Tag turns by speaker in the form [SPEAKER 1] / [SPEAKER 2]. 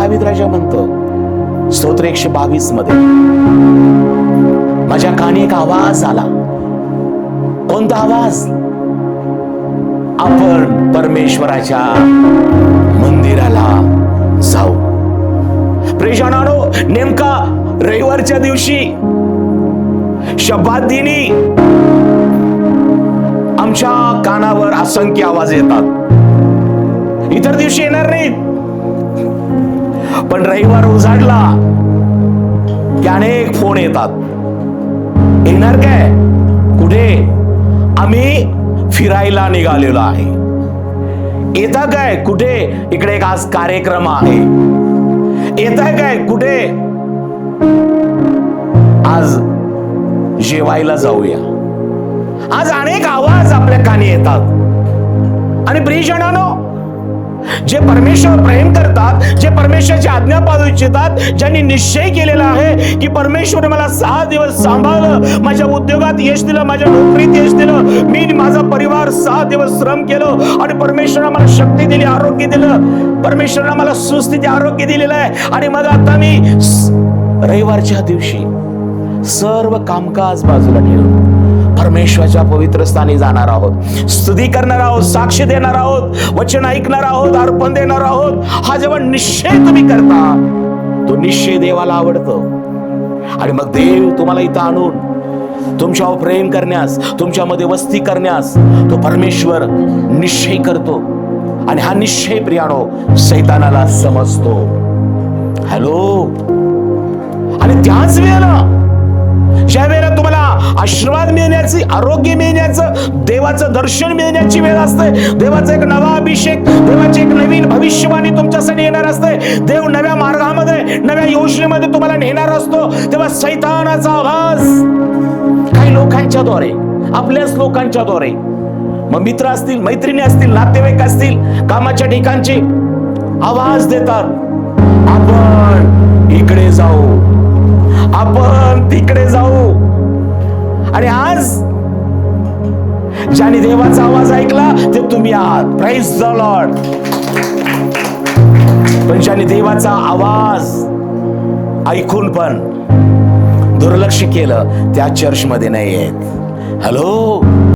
[SPEAKER 1] दावीद राजा म्हणतो स्तोत्र 122 मध्ये, माझ्या कानी एक आवाज आला. कोणता आवाज? आपण परमेश्वराच्या मंदिराला जाऊ. प्रियजनांनो, नेमका रविवारच्या दिवशी शब्बात दिनी आमच्या कानावर असंख्य आवाज येतात. इतर दिवशी येणार नाहीत, पण रविवार उजाडला की अनेक फोन येतात. येणार काय? कुठे? आम्ही फिरायला निघालेलो आहे. येता काय? कुठे? इकडे एक आज कार्यक्रम आहे. येता काय? कुठे? आज जेवायला जाऊया. आज अनेक आवाज आपल्या कानी येतात. आणि प्रियजनांनो, जे परमेश्वर प्रेम करतात, जे परमेश्वराची आज्ञा पाळू इच्छितात, ज्यांनी निश्चय केलेला आहे की परमेश्वर मला 6 दिवस सांभाळलं, माझ्या उद्योगात यश दिलं, माझ्या नोकरीत यश दिलं, मी माझा परिवार 6 दिवस श्रम केलं आणि परमेश्वराने मला शक्ती दिली, आरोग्य दिलं, परमेश्वराने मला सुस्थिती आरोग्य दिलेलं आहे. आणि मग आता मी रविवारच्या दिवशी सर्व कामकाज बाजूला ठेवून परमेश्वराच्या पवित्र स्थानी जाणार आहोत, स्तुती करणार आहोत, साक्ष देणार आहोत, वचन ऐकणार आहोत, अर्पण देणार आहोत. हा जेव्हा निश्चय तुम्ही करता, तो निश्चय देवाला आवडतो. आणि मग देव तुम्हाला इथं आणून तुमच्यावर प्रेम करण्यास, तुमच्यामध्ये वस्ती करण्यास तो परमेश्वर निश्चय करतो. आणि हा निश्चय प्रियानो सैतानाला समजतो. हॅलो. आणि त्याच वेळेला ज्या वेळेला तुम्हाला आशीर्वाद मिळण्याची, आरोग्य मिळण्याचं, देवाचं दर्शन मिळण्याची वेळ असते, देवाचा एक नवा अभिषेक, देवाची एक नवीन भविष्यवाणी तुमच्यासाठी येणार असते, देव नव्या मार्गामध्ये, नव्या योजनेमध्ये तुम्हाला नेणार असतो, तेव्हा सैतानाचा आवाज काही लोकांच्या द्वारे, आपल्याच लोकांच्या द्वारे, मग मित्र असतील, मैत्रिणी असतील, नातेवाईक असतील, कामाच्या ठिकाणचे आवाज देतात. आपण इकडे जाऊ, आपण तिकडे जाऊ. आणि आज ज्याने देवाचा आवाज ऐकला ते तुम्ही आहात. Praise the Lord. पण ज्याने देवाचा आवाज ऐकून पण दुर्लक्ष केलं त्या चर्चमध्ये नाही आहेत. हॅलो.